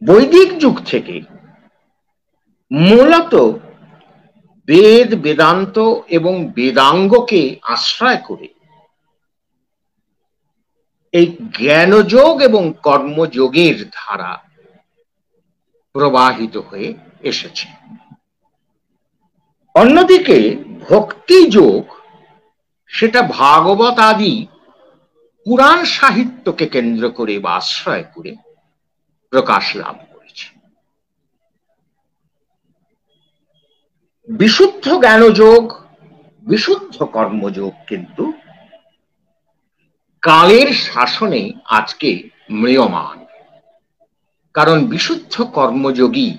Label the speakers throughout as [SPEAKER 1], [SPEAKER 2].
[SPEAKER 1] বৈদিক যুগ থেকে মূলত বেদ, বেদান্ত এবং বেদাঙ্গকে আশ্রয় করে এই জ্ঞানযোগ এবং কর্মযোগের ধারা প্রবাহিত হয়ে এসেছে। অন্যদিকে ভক্তি যোগ সেটা ভাগবত আদি পুরাণ সাহিত্যকে কেন্দ্র করে বা আশ্রয় করে প্রকাশ লাভ করেছে। বিশুদ্ধ জ্ঞানযোগ, বিশুদ্ধ কর্মযোগ কিন্তু কালের শাসনে আজকে ম্রিয়মাণ। কারণ বিশুদ্ধ কর্মযোগী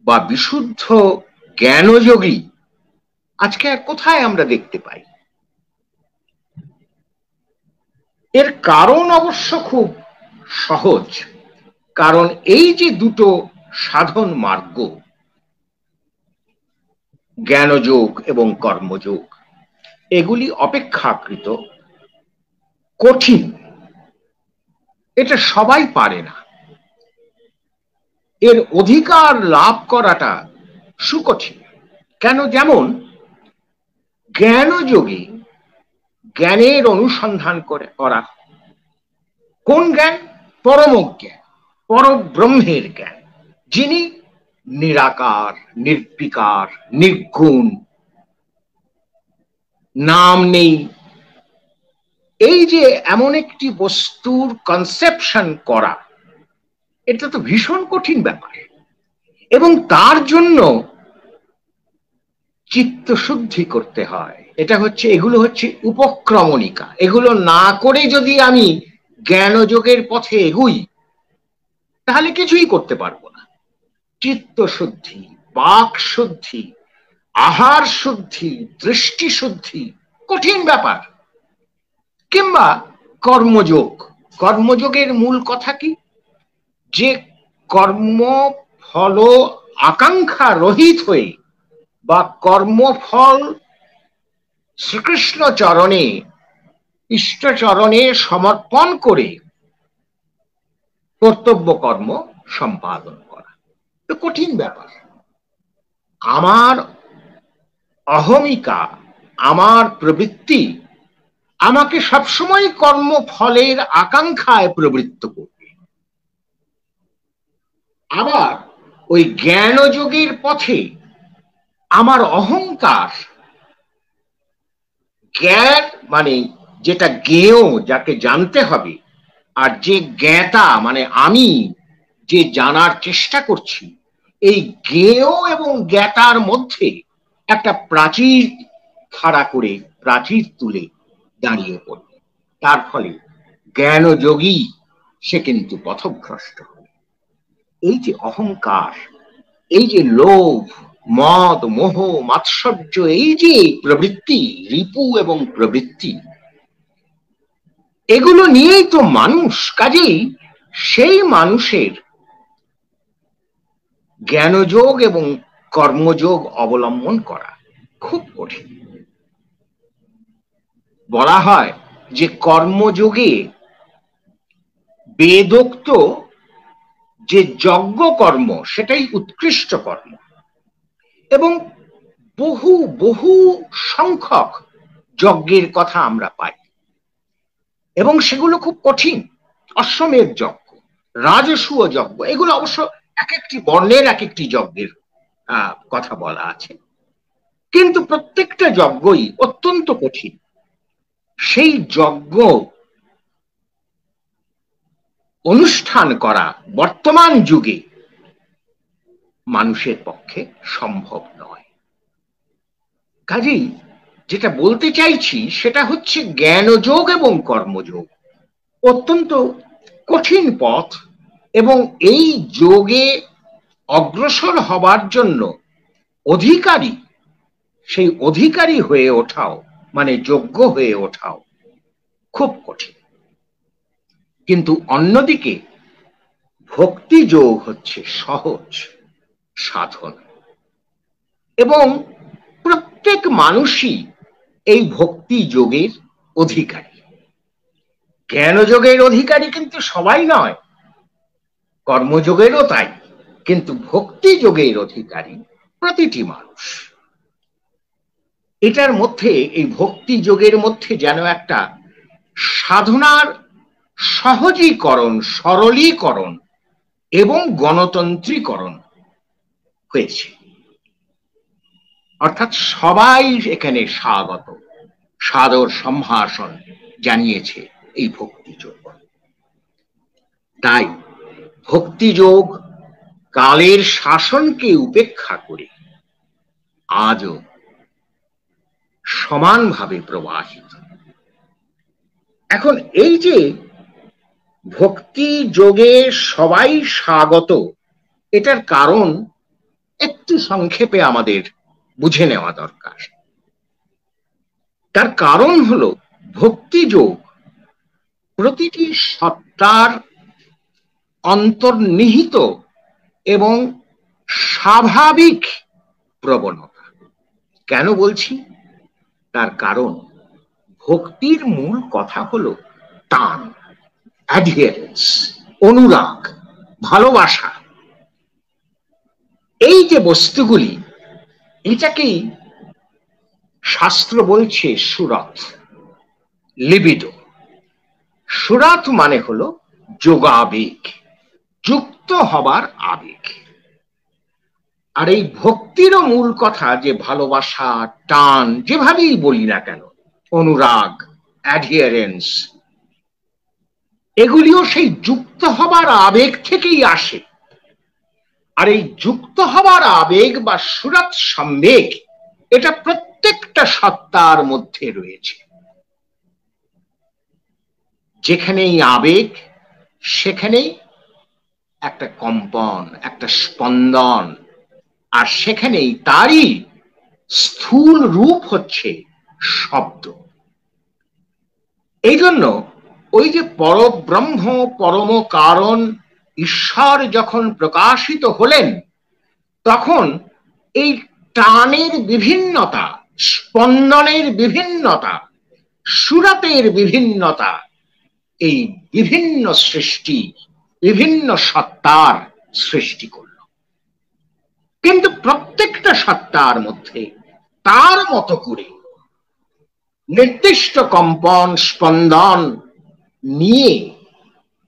[SPEAKER 1] বা বিশুদ্ধ জ্ঞানযোগী আজকে আর কোথায় আমরা দেখতে পাই? এর কারণ অবশ্য খুব সহজ। কারণ এই যে দুটো সাধন মার্গ, জ্ঞানযোগ এবং কর্মযোগ, এগুলি অপেক্ষাকৃত কঠিন। এটা সবাই পারে না। এর অধিকার লাভ করাটা সুকঠিন। কেন? যেমন জ্ঞানযোগে জ্ঞানের অনুসন্ধান করা। কোন জ্ঞান? পরম জ্ঞান, পরব্রহ্মের জ্ঞান, যিনি নিরাকার, নির্বিকার, নির্গুণ, নাম নেই। এই যে এমন একটি বস্তুর কনসেপশন করা, এটা তো ভীষণ কঠিন ব্যাপার। এবং তার জন্য চিত্তশুদ্ধি করতে হয়। এগুলো হচ্ছে উপক্রমণিকা। এগুলো না করে যদি আমি জ্ঞানযোগের পথে এগুই, তাহলে কিছুই করতে পারবো না। চিত্তশুদ্ধি, বাক শুদ্ধি, আহার শুদ্ধি, দৃষ্টি শুদ্ধি কঠিন ব্যাপার। কিংবা কর্মযোগ, কর্মযোগের মূল কথা কি? যে কর্ম ফল আকাঙ্ক্ষা রহিত হয়ে বা কর্মফল শ্রীকৃষ্ণ চরণে, ইষ্ট চরণে সমর্পণ করে কর্তব্য কর্ম সম্পাদন করা, তো কঠিন ব্যাপার। আমার অহমিকা, আমার প্রবৃত্তি আমাকে সবসময় কর্মফলের আকাঙ্ক্ষায় প্রবৃত্ত করবে। আবার ওই জ্ঞানযোগের পথে আমার অহংকার, জ্ঞান মানে যেটা জ্ঞেয়, যাকে জানতে হবে, আর যে জ্ঞাতা মানে আমি যে জানার চেষ্টা করছি, এই জ্ঞেয় এবং জ্ঞাতার মধ্যে একটা প্রাচীর খাড়া করে, প্রাচীর তুলে দাঁড়িয়ে পড়বে। তার ফলে জ্ঞানযোগী সে কিন্তু পথভ্রষ্ট হবে। এই যে অহংকার, এই যে লোভ, মদ, মোহ, মাৎসর্য, এই যে প্রবৃত্তি, রিপু এবং প্রবৃত্তি, এগুলো নিয়েই তো মানুষ। কাজেই সেই মানুষের জ্ঞানযোগ এবং কর্মযোগ অবলম্বন করা খুব কঠিন। বলা হয় যে কর্মযোগে বেদোক্ত যে যজ্ঞ কর্ম, সেটাই উৎকৃষ্ট কর্ম। এবং বহু বহু সংখ্যক যজ্ঞের কথা আমরা পাই, এবং সেগুলো খুব কঠিন। অশ্বমেধ যজ্ঞ, রাজসূয় যজ্ঞ, এগুলো অবশ্য এক একটি বর্ণের এক একটি যজ্ঞের কথা বলা আছে, কিন্তু প্রত্যেকটা যজ্ঞই অত্যন্ত কঠিন। সেই যজ্ঞ অনুষ্ঠান করা বর্তমান যুগে মানুষের পক্ষে সম্ভব নয়। কাজেই যেটা বলতে চাইছি সেটা হচ্ছে জ্ঞানযোগ এবং কর্মযোগ অত্যন্ত কঠিন পথ, এবং এই যোগে অগ্রসর হবার জন্য সেই অধিকারী হয়ে ওঠাও, মানে যোগ্য হয়ে ওঠাও খুব কঠিন। কিন্তু অন্যদিকে ভক্তি যোগ হচ্ছে সহজ সাধন, এবং প্রত্যেক মানুষই এই ভক্তি যোগের অধিকারী। জ্ঞানযোগের অধিকারী কিন্তু সবাই নয়। কর্মযোগেরও তাই, কিন্তু ভক্তি যোগের অধিকারী প্রতিটি মানুষ। এটার মধ্যে, এই ভক্তি যোগের মধ্যে যেন একটা সাধনার সহজীকরণ, সরলীকরণ এবং গণতন্ত্রীকরণ হয়েছে। অর্থাৎ সবাই এখানে স্বাগত, সাদর সম্ভাষণ জানিয়েছে এই ভক্তিযোগ। তাই ভক্তিযোগ কালের শাসনকে উপেক্ষা করে আজও সমানভাবে প্রবাহিত। এখন এই যে ভক্তি যোগে সবাই স্বাগত, এটার কারণ একটু সংক্ষেপে আমাদের বুঝে নেওয়া দরকার। তার কারণ হলো ভক্তিযোগ প্রতিটি সত্তার অন্তর্নিহিত এবং স্বাভাবিক প্রবণতা। কেন বলছি? তার কারণ ভক্তির মূল কথা হলো টান, অ্যাডহিয়ারেন্স, অনুরাগ, ভালোবাসা। এই যে বস্তুগুলি, এটাকেই শাস্ত্র বলছে সুরত, লিবিডো। সুরত মানে হলো যোগাবেগ, যুক্ত হবার আবেগ। আর এই ভক্তিরও মূল কথা যে ভালোবাসা, টান, যেভাবেই বলি না কেন, অনুরাগ, অ্যাডহিয়ারেন্স, এগুলিও সেই যুক্ত হবার আবেগ থেকেই আসে। আর এই যুক্ত হবার আবেগ বা সুরত সম্বেগ, এটা প্রত্যেকটা সত্তার মধ্যে রয়েছে। যেখানেই আবেগ, সেখানেই একটা কম্পন, একটা স্পন্দন, আর সেখানেই তারই স্থূল রূপ হচ্ছে শব্দ। এই জন্য ওই যে পরব্রহ্ম, পরম কারণ ঈশ্বর যখন প্রকাশিত হলেন, তখন এই টানের বিভিন্নতা, স্পন্দনের বিভিন্নতা, সুরতের বিভিন্নতা, এই বিভিন্ন সৃষ্টি, বিভিন্ন সত্তার সৃষ্টি করল। কিন্তু প্রত্যেকটা সত্তার মধ্যে তার মতো করে নির্দিষ্ট কম্পন, স্পন্দন নিয়ে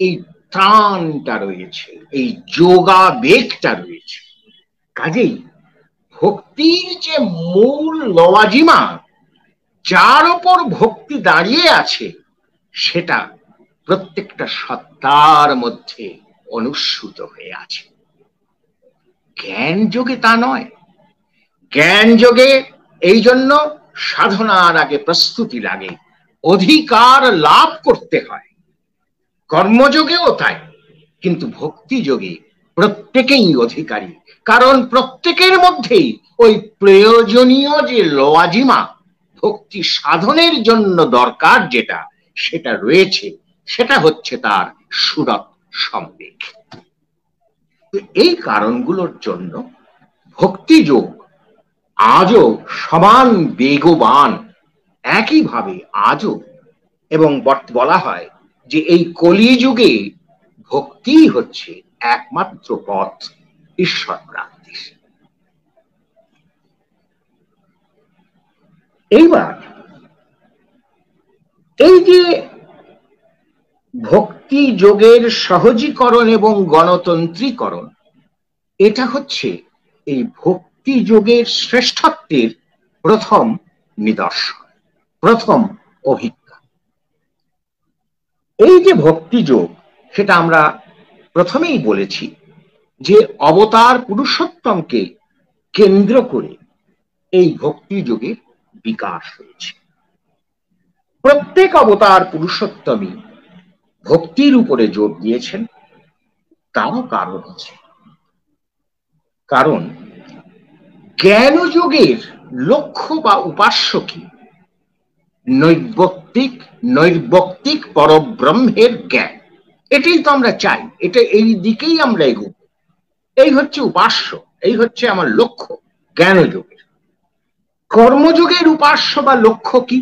[SPEAKER 1] এই টানটা রয়েছে, এই যোগাবেগটা রয়েছে। কাজেই ভক্তির যে মূল লওয়াজিমা, যার ওপর ভক্তি দাঁড়িয়ে আছে, সেটা প্রত্যেকটা সত্তার মধ্যে অনুস্যূত হয়ে আছে। জ্ঞান যোগে তা নয়। জ্ঞান যোগে এই জন্য সাধনার আগে প্রস্তুতি লাগে, অধিকার লাভ করতে হয়। কর্মযোগেও তাই, কিন্তু ভক্তি যোগে প্রত্যেকেই অধিকারী, কারণ প্রত্যেকের মধ্যেই ওই প্রয়োজনীয় যে লওয়াজিমা, ভক্তি সাধনের জন্য দরকার যেটা, সেটা রয়েছে। সেটা হচ্ছে তার সুরত সম্বেগ। এই কারণগুলোর জন্য ভক্তিযোগ আজও সমান বেগবান, একইভাবে আজও। এবং বলা হয় যে এই কলিযুগে ভক্তি হচ্ছে একমাত্র পথ ঈশ্বর প্রাপ্তির। এইবার এই যে ভক্তি যোগের সহজীকরণ এবং গণতন্ত্রীকরণ, এটা হচ্ছে এই ভক্তি যোগের শ্রেষ্ঠত্বের প্রথম নিদর্শন, প্রথম অভিজ্ঞতা। এই যে ভক্তি যোগ, সেটা আমরা প্রথমেই বলেছি যে অবতার পুরুষোত্তমকে কেন্দ্র করে এই ভক্তি যোগের বিকাশ হয়েছে। প্রত্যেক অবতার পুরুষোত্তমই ভক্তির উপরে জোর দিয়েছেন। তারও কারণ আছে। কারণ জ্ঞানযোগের লক্ষ্য বা উপাস্য কি? নৈর্ব্যক্তিক পরব্রহ্মের জ্ঞান। এটাই তো আমরা চাই, এটা এই দিকেই আমরা এগোব। এই হচ্ছে উপাস্য, এই হচ্ছে আমার লক্ষ্য জ্ঞানযোগের। কর্মযোগের উপাস্য বা লক্ষ্য কি?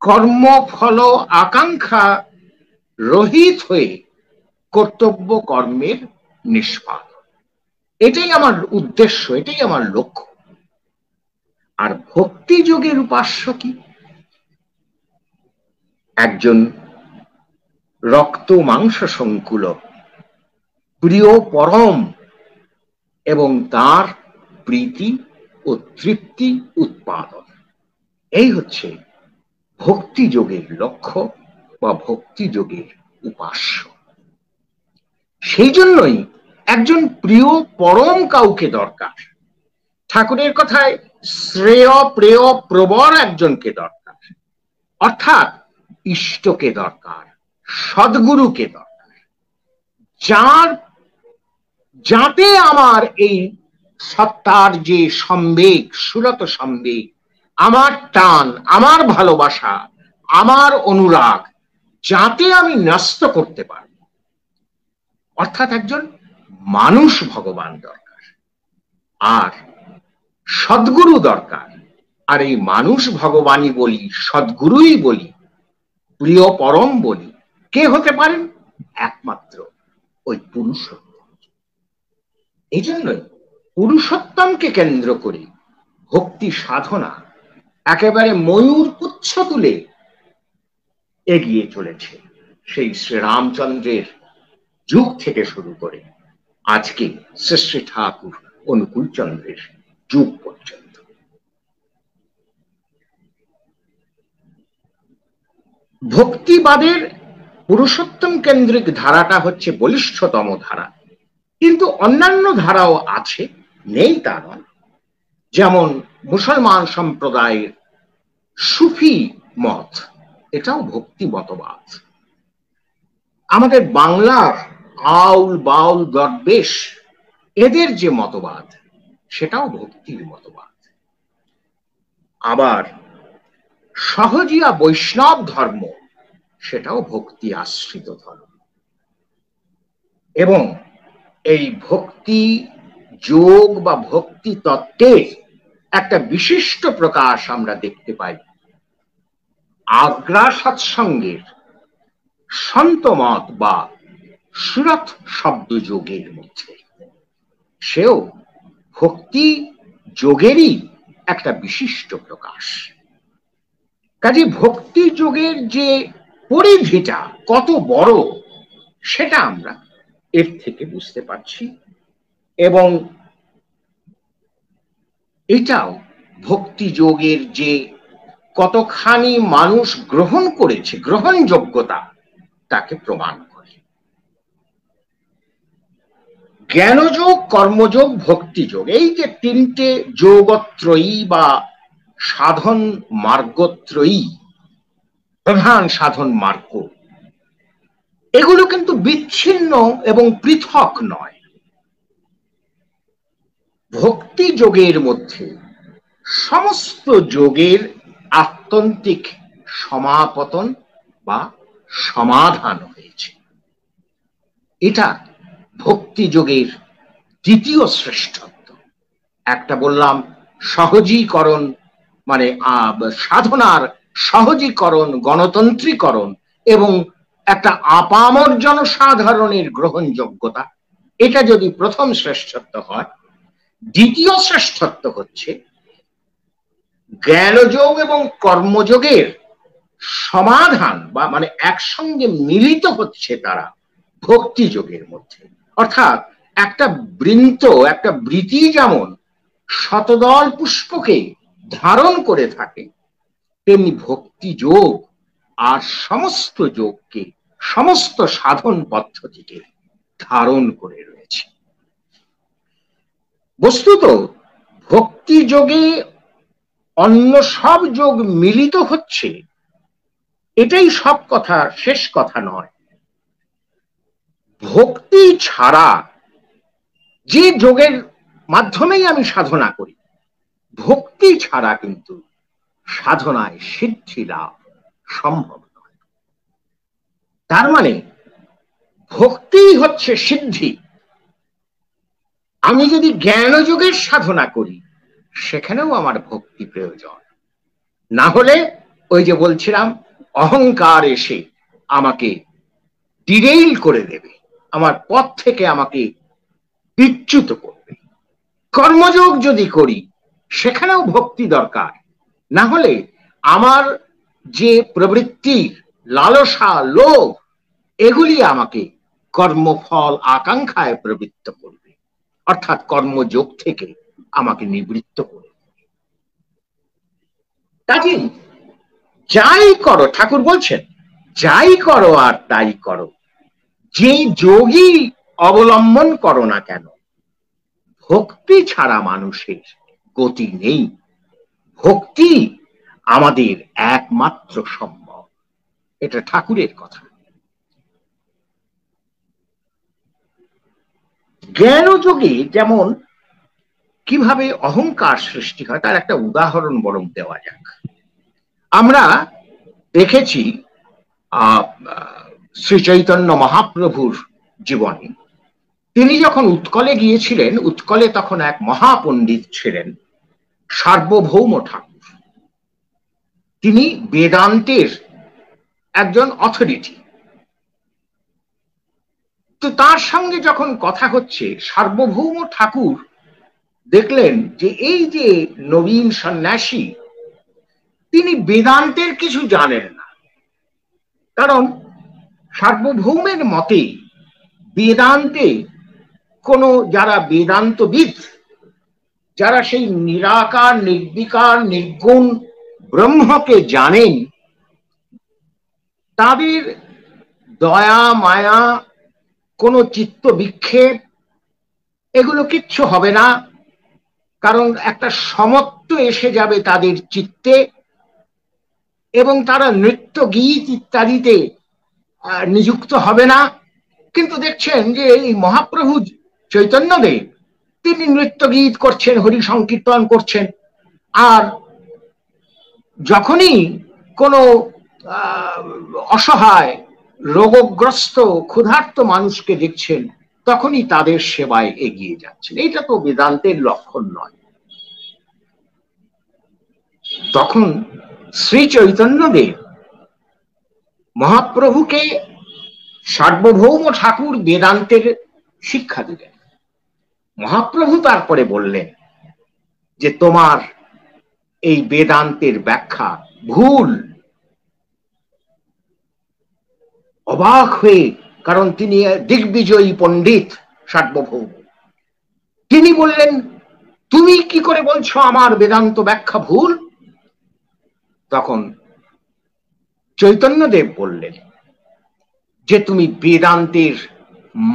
[SPEAKER 1] কর্মফল আকাঙ্ক্ষা রহিত হয়ে কর্তব্য কর্মের নিষ্পাদন। এটাই আমার উদ্দেশ্য, এটাই আমার লক্ষ্য। আর ভক্তি যোগের উপাস্য কি? একজন রক্ত মাংস সংকুল প্রিয় পরম এবং তার প্রীতি ও তৃপ্তি উৎপাদন, এই হচ্ছে ভক্তি যোগের লক্ষ্য বা ভক্তি যোগের উপাস্য। সেই জন্যই একজন প্রিয় পরম কাউকে দরকার। ঠাকুরের কথায় শ্রেয় প্রেয় প্রবর একজনকে দরকার, অর্থাৎ ইষ্টকে দরকার, সদ্গুরুকে দরকার, যাতে আমার এই সত্তার যে সম্বেগ, সুরত সম্বেগ, আমার টান, আমার ভালোবাসা, আমার অনুরাগ, যাতে আমি ন্যস্ত করতে পারি। অর্থাৎ একজন মানুষ ভগবান দরকার, আর সদ্গুরু দরকার। আর এই মানুষ ভগবানই বলি, সদ্গুরুই বলি, প্রিয় পরম বলি, কে হতে পারেন? একমাত্র ওই পুরুষোত্তম। এই জন্যই পুরুষোত্তমকে কেন্দ্র করে ভক্তি সাধনা একেবারে ময়ূর পুচ্ছ তুলে এগিয়ে চলেছে, সেই শ্রীরামচন্দ্রের যুগ থেকে শুরু করে আজকে শ্রী শ্রী ঠাকুর অনুকূল চন্দ্রের যুগ পর্যন্ত। ভক্তিবাদের পুরুষোত্তম কেন্দ্রিক ধারাটা হচ্ছে বলিষ্ঠতম ধারা, কিন্তু অন্যান্য ধারাও আছে, নেই তা নয়। যেমন মুসলমান সম্প্রদায়ের সুফি মত, এটাও ভক্তি মতবাদ। আমাদের বাংলার আউল বাউল দরবেশ, এদের যে মতবাদ, সেটাও ভক্তির মতবাদ। আবার সহজিয়া বৈষ্ণব ধর্ম, সেটাও ভক্তি আশ্রিত ধর্ম। এবং এই ভক্তি যোগ বা ভক্তি তত্ত্বের একটা বিশিষ্ট প্রকাশ আমরা দেখতে পাই আগ্রা সৎসঙ্গের সন্তমত বা সুরত শব্দ যোগের মধ্যে। সেও ভক্তি যোগেরই একটা বিশিষ্ট প্রকাশ। কাজে ভক্তি যোগের যে পরিধিটা কত বড়, সেটা আমরা এর থেকে বুঝতে পারছি। এবং এটাও ভক্তি যোগের যে কতখানি মানুষ গ্রহণ করেছে, গ্রহণযোগ্যতা, তাকে প্রমাণ করে। জ্ঞানযোগ, কর্মযোগ, ভক্তিযোগ, এই যে তিনটে যোগত্রয়ী বা সাধন মার্গত্রয়ী, প্রধান সাধন মার্গ, এগুলো কিন্তু বিচ্ছিন্ন এবং পৃথক নয়। ভক্তি যোগের মধ্যে সমস্ত যোগের আত্যন্তিক সমাপতন বা সমাধান হয়েছে। এটা ভক্তি যোগের দ্বিতীয় শ্রেষ্ঠত্ব। একটা বললাম সহজীকরণ, মানে সাধনার সহজীকরণ, গণতন্ত্রীকরণ এবং একটা আপামর জনসাধারণের গ্রহণযোগ্যতা, এটা যদি প্রথম শ্রেষ্ঠত্ব হয়, দ্বিতীয় শ্রেষ্ঠত্ব হচ্ছে জ্ঞানযোগ এবং কর্মযোগের সমাধান, বা মানে একসঙ্গে মিলিত হচ্ছে তারা ভক্তি যোগের মধ্যে। অর্থাৎ একটা বৃন্ত, একটা বৃতি যেমন শতদল পুষ্পকে ধারণ করে থাকে, তেমনি ভক্তি যোগ আর সমস্ত যোগকে, সমস্ত সাধন পদ্ধতিকে ধারণ করে রয়েছে। বস্তুত ভক্তি যোগে অন্য সব যোগ মিলিত হচ্ছে, এটাই সব কথা, শেষ কথা নয়। ভক্তি ছাড়া যে যোগের মাধ্যমেই আমি সাধনা করি, ভক্তি ছাড়া কিন্তু সাধনায় সিদ্ধি লাভ সম্ভব নয়। তার মানে ভক্তি হচ্ছে সিদ্ধি। আমি যদি জ্ঞান যোগের সাধনা করি, সেখানেও আমার ভক্তি প্রয়োজন। না হলে ওই যে বলছিলাম, অহংকার এসে আমাকে ডিরেইল করে দেবে, আমার পথ থেকে আমাকে বিচ্যুত করবে। কর্মযোগ যদি করি সেখানেও ভক্তি দরকার, না হলে আমার যে প্রবৃত্তি, লালসা, লোভ, এগুলি আমাকে কর্মফল আকাঙ্ক্ষায় প্রবৃত্ত করবে, অর্থাৎ কর্মযোগ থেকে আমাকে নিবৃত্ত করবে। কাজেই যাই করো, ঠাকুর বলছেন যাই করো আর তাই করো, যে যোগী অবলম্বন করো না কেন, ভক্তি ছাড়া মানুষের গতি নেই। ভক্তি আমাদের একমাত্র সম্ভব, এটা ঠাকুরের কথা। জ্ঞানযোগে যেমন কিভাবে অহংকার সৃষ্টি হয় তার একটা উদাহরণ বরং দেওয়া যাক। আমরা দেখেছি শ্রী চৈতন্য মহাপ্রভুর জীবনে, তিনি যখন উৎকলে গিয়েছিলেন, উৎকলে তখন এক মহাপণ্ডিত ছিলেন সার্বভৌম ঠাকুর। তিনি বেদান্তের একজন অথরিটি। তো তার সঙ্গে যখন কথা হচ্ছে, সার্বভৌম ঠাকুর দেখলেন যে এই যে নবীন সন্ন্যাসী, তিনি বেদান্তের কিছু জানেন না। কারণ সার্বভৌমের মতে বেদান্তে কোন যারা বেদান্তবিদ, যারা সেই নিরাকার, নির্বিকার, নির্গুণ ব্রহ্মকে জানেন, তাদের দয়া, মায়া, কোন চিত্ত বিক্ষেপ, এগুলো কিচ্ছু হবে না। কারণ একটা সমত্ব এসে যাবে তাদের চিত্তে, এবং তারা নৃত্য, গীত ইত্যাদিতে নিযুক্ত হবে না। কিন্তু দেখছেন যে এই মহাপ্রভু চৈতন্যদেব, তিনি নৃত্য গীত করছেন, হরি সংকীর্তন করছেন। আর যখনই কোনো অসহায়, রোগগ্রস্ত, ক্ষুধার্ত মানুষকে দেখছেন, তখনই তাদের সেবায় এগিয়ে যাচ্ছেন। এটা তো বেদান্তের লক্ষণ নয়। তখন শ্রী চৈতন্যদেব মহাপ্রভুকে সার্বভৌম ঠাকুর বেদান্তের শিক্ষা দিলেন। মহাপ্রভু তারপরে বললেন যে তোমার এই বেদান্তের ব্যাখ্যা ভুল। অবাক হয়ে, কারণ তিনি দিগ্বিজয়ী পণ্ডিত সার্বভৌম, তিনি বললেন তুমি কি করে বলছো আমার বেদান্ত ব্যাখ্যা ভুল? তখন চৈতন্যদেব বললেন যে তুমি বেদান্তের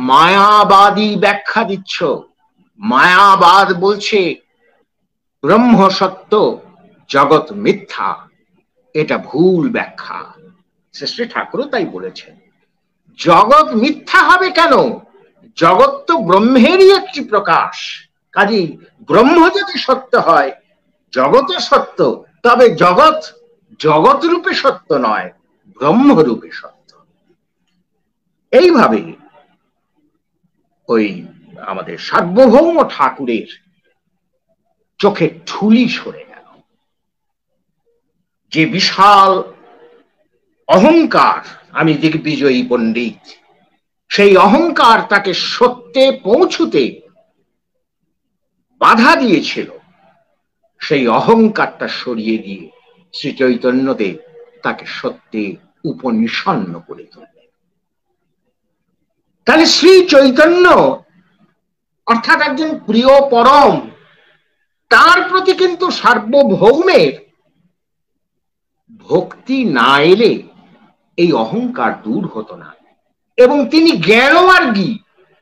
[SPEAKER 1] মায়াবাদী ব্যাখ্যা দিচ্ছ। মায়াবাদ বলছে ব্রহ্ম সত্য, জগৎ মিথ্যা। এটা ভুল ব্যাখ্যা। শ্রী ঠাকুরও তাই বলেছেন। জগৎ মিথ্যা হবে কেন? জগৎ তো ব্রহ্মেরই একটি প্রকাশ। কাজেই ব্রহ্ম যদি সত্য হয়, জগৎও সত্য। তবে জগৎ জগৎ রূপে সত্য নয়, ব্রহ্ম রূপে সত্য। এইভাবে ওই আমাদের সার্বভৌম ঠাকুরের চোখে ঠুলি সরে গেল। যে বিশাল অহংকার, আমি দিগ্বিজয়ী পণ্ডিত, সেই অহংকার তাকে সত্যে পৌঁছুতে বাধা দিয়েছিল। সেই অহংকারটা সরিয়ে দিয়ে শ্রী চৈতন্যদেব তাকে সত্যে উপনিষন্ন করে তুললেন। তাহলে শ্রী চৈতন্য অর্থাৎ একজন প্রিয় পরম, তার প্রতি কিন্তু সার্বভৌমের ভক্তি না এলে এই অহংকার দূর হতো না। এবং তিনি জ্ঞানমার্গী,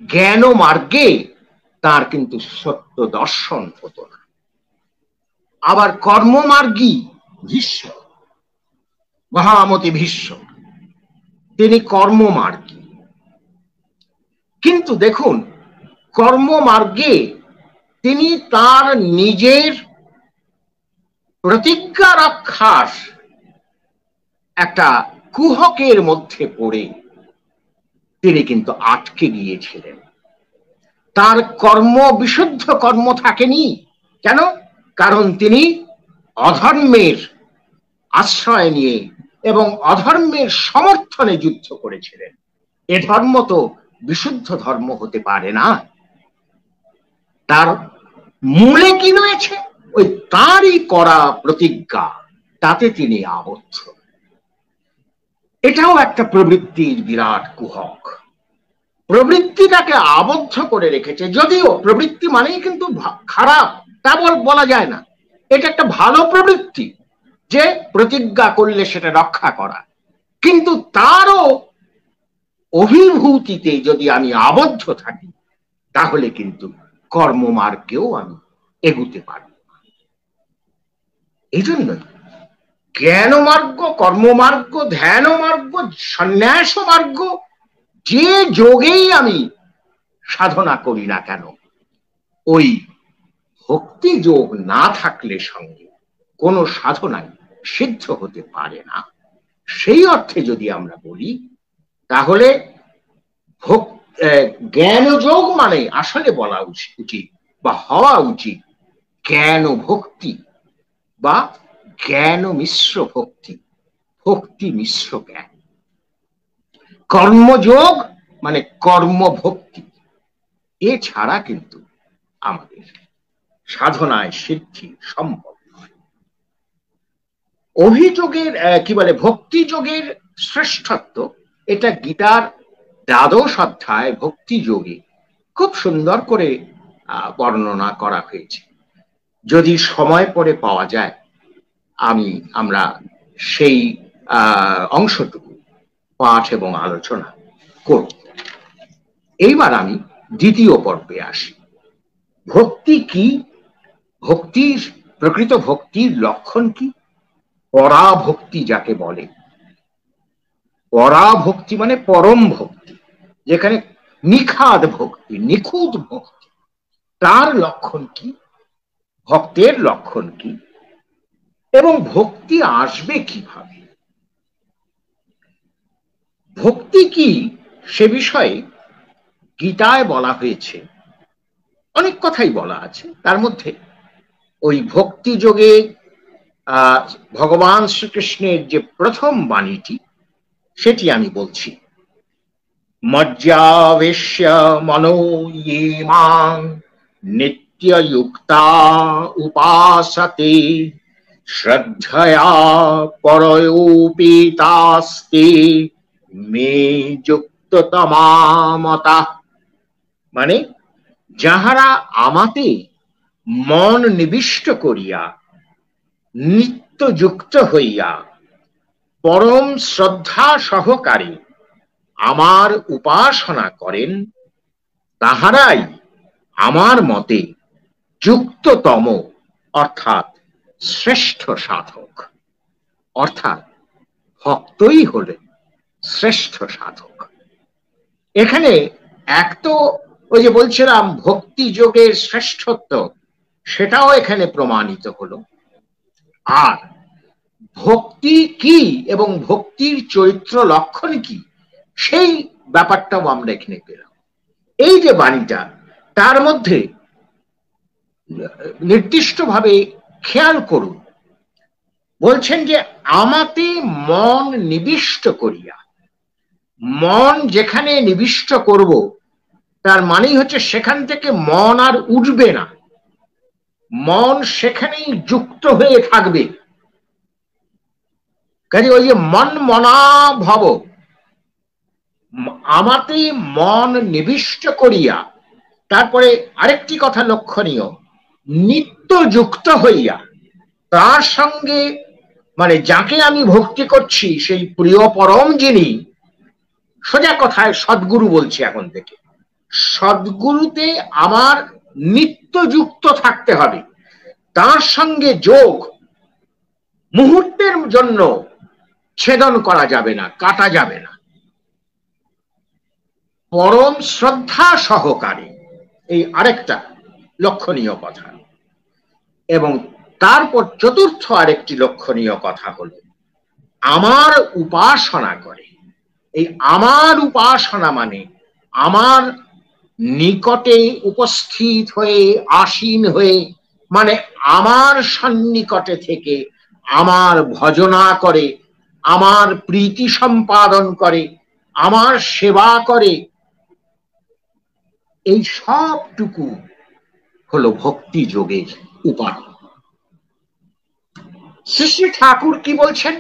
[SPEAKER 1] জ্ঞান মার্গে তার কিন্তু সত্য দর্শন হতো না। আবার কর্মমার্গী ভীষ্ম, মহামতি ভীষ্ম, তিনি কর্মমার্গী। কিন্তু দেখুন, কর্মমার্গে তিনি তার নিজের প্রতিজ্ঞা রক্ষার একটা কুহকের মধ্যে পড়ে তিনি কিন্তু আটকে গিয়েছিলেন। তার কর্ম বিশুদ্ধ কর্ম থাকেনি। কেন? কারণ তিনি অধর্মের আশ্রয় নিয়ে এবং অধর্মের সমর্থনে যুদ্ধ করেছিলেন। এ ধর্ম তো বিশুদ্ধ ধর্ম হতে পারে না। তার মূলে কি রয়েছে? ওই তারই করা প্রতিজ্ঞা, তাতে তিনি আবদ্ধ। এটাও একটা প্রবৃত্তির বিরাট কুহক। প্রবৃত্তিটাকে আবদ্ধ করে রেখেছে, যদিও প্রবৃত্তি মানেই কিন্তু খারাপ তা বলা যায় না। এটা একটা ভালো প্রবৃত্তি যে প্রতিজ্ঞা করলে সেটা রক্ষা করা, কিন্তু তারও অভিভূতিতে যদি আমি আবদ্ধ থাকি তাহলে কিন্তু কর্মমার্গেও আমি এগুতে পারব। এই জন্যই জ্ঞান মার্গ, কর্মমার্গ, ধ্যান মার্গ, সন্ন্যাস মার্গ, যে যোগেই আমি সাধনা করি না কেন, ওই ভক্তি যোগ না থাকলে সঙ্গে কোনো সাধনাই সিদ্ধ হতে পারে না। সেই অর্থে যদি আমরা বলি তাহলে জ্ঞান যোগ মানে আসলে বলা উচিত বা হওয়া উচিত জ্ঞান ভক্তি বা জ্ঞান মিশ্র ভক্তি, ভক্তি মিশ্র জ্ঞান। কর্মযোগ মানে কর্মভক্তি, এছাড়া কিন্তু আমাদের সাধনায় সিদ্ধি সম্ভব নয়। অভিযোগের কি বলে ভক্তি যোগের শ্রেষ্ঠত্ব, এটা গীতার 12 অধ্যায় ভক্তি যোগে খুব সুন্দর করে বর্ণনা করা হয়েছে। যদি সময় পরে পাওয়া যায় আমরা সেই অংশটুকু পাঠ এবং আলোচনা করব। এইবার আমি দ্বিতীয় পর্বে আসি। ভক্তি কি? ভক্তির প্রকৃত ভক্তির লক্ষণ কি? পরাভক্তি যাকে বলে, পরাভক্তি মানে পরম ভক্তি, যেখানে নিখাদ ভক্তি, নিখুঁত ভক্তি, তার লক্ষণ কি? ভক্তের লক্ষণ কি? এবং ভক্তি আসবে কিভাবে? ভক্তি কি সে বিষয়ে গীতায় বলা হয়েছে, অনেক কথাই বলা আছে। তার মধ্যে ওই ভক্তি যোগে ভগবান শ্রীকৃষ্ণের যে প্রথম বাণীটি, সেটি আমি বলছি। মজ্জাবেশ্য মনো ইয়ে মাং নিত্যযুক্তা উপাসতে শ্রদ্ধয়া পরয়োপিতাস্তে মে যুক্ততমা মতা। মানে যাহারা আমাতে মন নিবিষ্ট করিয়া নিত্য যুক্ত হইয়া পরম শ্রদ্ধা সহকারে আমার উপাসনা করেন, তাহারাই আমার মতে যুক্ততম অর্থাৎ শ্রেষ্ঠ সাধক। অর্থাৎ ভক্তই হলেন শ্রেষ্ঠ সাধক। এখানে এক তো ওই যে বলছিলাম ভক্তি যোগের শ্রেষ্ঠত্ব, সেটাও এখানে প্রমাণিত হলো। আর ভক্তি কি এবং ভক্তির চরিত্র লক্ষণ কি, সেই ব্যাপারটাও আমরা এখানে পেলাম। এই যে বাণীটা, তার মধ্যে নির্দিষ্টভাবে খেয়াল করুন, বলছেন যে আমাতে মন নিবিষ্ট করিয়া। মন যেখানে নিবিষ্ট করব, তার মানেই হচ্ছে সেখান থেকে মন আর উঠবে না, মন সেখানেই যুক্ত হয়ে থাকবে। কাজে ওই যে মন মনা ভব, আমাতে মন নিবিষ্ট করিয়া, তারপরে আরেকটি কথা লক্ষণীয়, নিত্য যুক্ত হইয়া, তার সঙ্গে মানে যাকে আমি ভক্তি করছি সেই প্রিয় পরম যিনি, সোজা কথায় সদ্গুরু বলছি এখন থেকে, সদ্গুরুতে আমার নিত্য যুক্ত থাকতে হবে। তার সঙ্গে যোগ মুহূর্তের জন্য ছেদন করা যাবে না, কাটা যাবে না। পরম শ্রদ্ধা সহকারে, এই আরেকটা লক্ষণীয় কথা। এবং তারপর চতুর্থ আরেকটি লক্ষণীয় কথা হলো আমার উপাসনা করে। এই আমার উপাসনা মানে আমার নিকটে উপস্থিত হয়ে, আসীন হয়ে, মানে আমার সন্নিকটে থেকে আমার ভজনা করে, আমার প্রীতি সম্পাদন করে, আমার সেবা করে, এই সবটুকু হলো ভক্তি যোগের উপাদান। শ্রী শ্রী ঠাকুর কি বলছেন?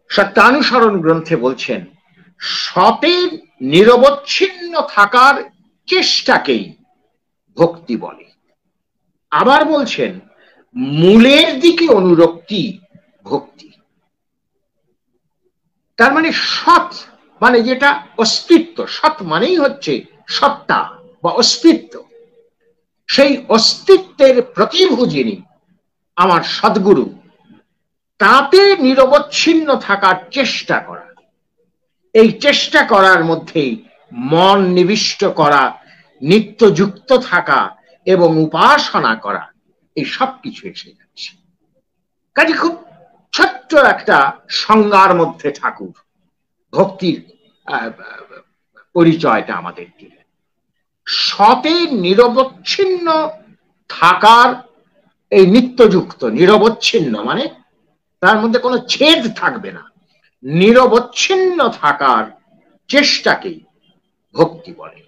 [SPEAKER 1] সত্যানুসরণ গ্রন্থে বলছেন, সতের নিরবচ্ছিন্ন থাকার চেষ্টাকেই ভক্তি বলে। আবার বলছেন, মূলের দিকে অনুরক্তি ভক্তি। তার মানে সৎ মানে যেটা অস্তিত্ব, সৎ মানেই হচ্ছে সত্তা বা অস্তিত্ব, সেই অস্তিত্বের প্রতিভু যিনি আমার সদ্গুরু, তাতে নিরবচ্ছিন্ন থাকার চেষ্টা করা, এই চেষ্টা করার মধ্যেই মন নিবিষ্ট করা, নিত্যযুক্ত থাকা এবং উপাসনা করা, এই সব কিছু এসে যাচ্ছে। কাজে খুব ছোট্ট একটা সংজ্ঞার মধ্যে ঠাকুর ভক্তির পরিচয়টা আমাদের দিলেন। সতের নিরবচ্ছিন্ন থাকার, এই নিত্যযুক্ত নিরবচ্ছিন্ন মানে তার মধ্যে কোনো ছেদ থাকবে না, নিরবচ্ছিন্ন থাকার চেষ্টাকেই ভক্তি বলে।